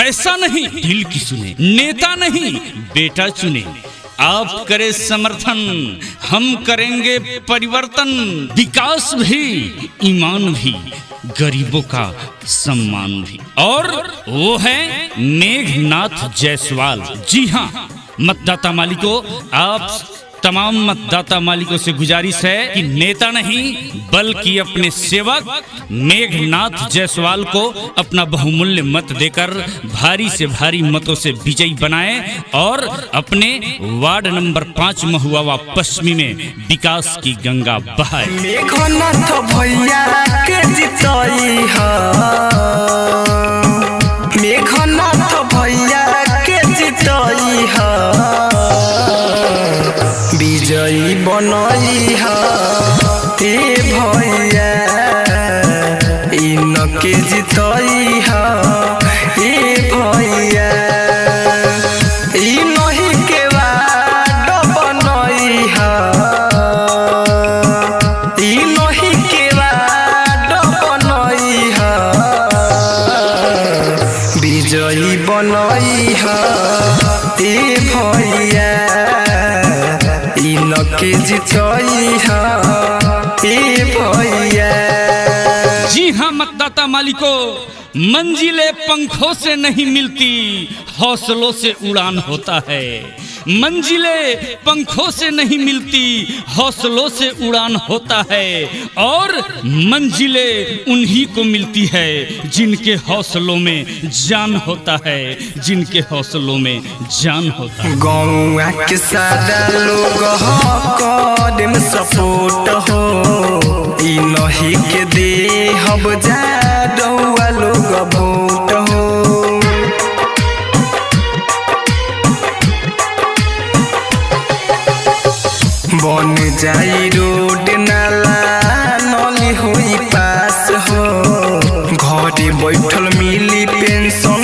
पैसा नहीं दिल की सुने, नेता नहीं बेटा चुने। आप करे समर्थन, हम करेंगे परिवर्तन, विकास भी, ईमान भी, गरीबों का सम्मान भी। और वो है मेघनाथ जायसवाल। जी हाँ मतदाता मालिकों, आप तमाम मतदाता मालिकों से गुजारिश है कि नेता नहीं बल्कि अपने सेवक मेघनाथ जायसवाल को अपना बहुमूल्य मत देकर भारी से भारी मतों से विजयी बनाएं और अपने वार्ड नंबर 5 महुआ पश्चिमी में विकास की गंगा बहाए। मेघनाथ भैया के जिताई है, मेघनाथ भैया के जिताई है, विजयी बनई है ए भैया, इनके जिताई है ए भैया, इनही के वार्ड बनई है, इनही के वार्ड बनई है, विजयी बनई है ए भैया, इनके जिताई है ए भैया। जी हाँ मतदाता मालिकों, मंजिलें पंखों से नहीं मिलती, हौसलों से उड़ान होता है। मंजिलें पंखों से नहीं मिलती, हौसलों से उड़ान होता है। और मंजिलें उन्हीं को मिलती है जिनके हौसलों में जान होता है, जिनके हौसलों में जान होता है। गौआ के सारा लोग कदम सपोर्ट हो, इनही के दे हम जा रउआ लोग वोट हो। बन जाई रोड नाला नली हुई पास हो, घरे बैठल मिली पेंशन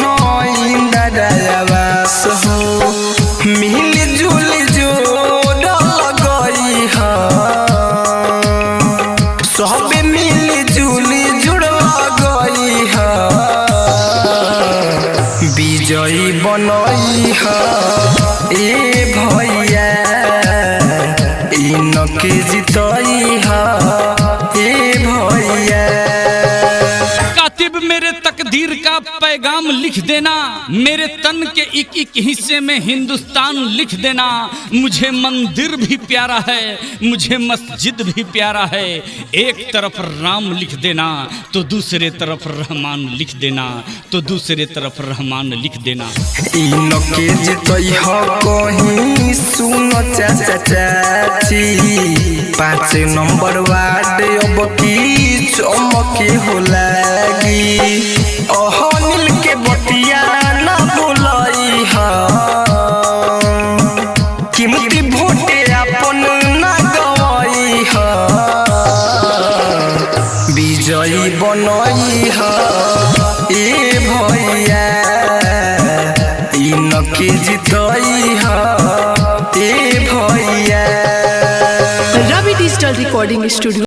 इंदिरा आवास हो, मिल जुल जोड़ लगई है, सब मिल जुल जुड़ लगई है, विजयी बनई है ए भैया, इनके जिताई है ए भैया। कातिब मेरे तकदीर का पैगाम लिख देना, मेरे तन के एक एक हिस्से में हिंदुस्तान लिख देना। मुझे मंदिर भी प्यारा है, मुझे मस्जिद भी प्यारा है। एक तरफ राम लिख देना तो दूसरे तरफ रहमान लिख देना, तो दूसरे तरफ रहमान लिख देना। इनके जिताई है कहीं सुनो चाचा चाची, 5 नंबर वार्ड अब की चमके हो लागी, अनिल के बतिया ना बोलाई है, कीमती वोटे अपन ना गवाई है, विजयी बनई है ए भैया, इनके जिताई है ए भैया। रवि डिजिटल रिकॉर्डिंग स्टूडियो।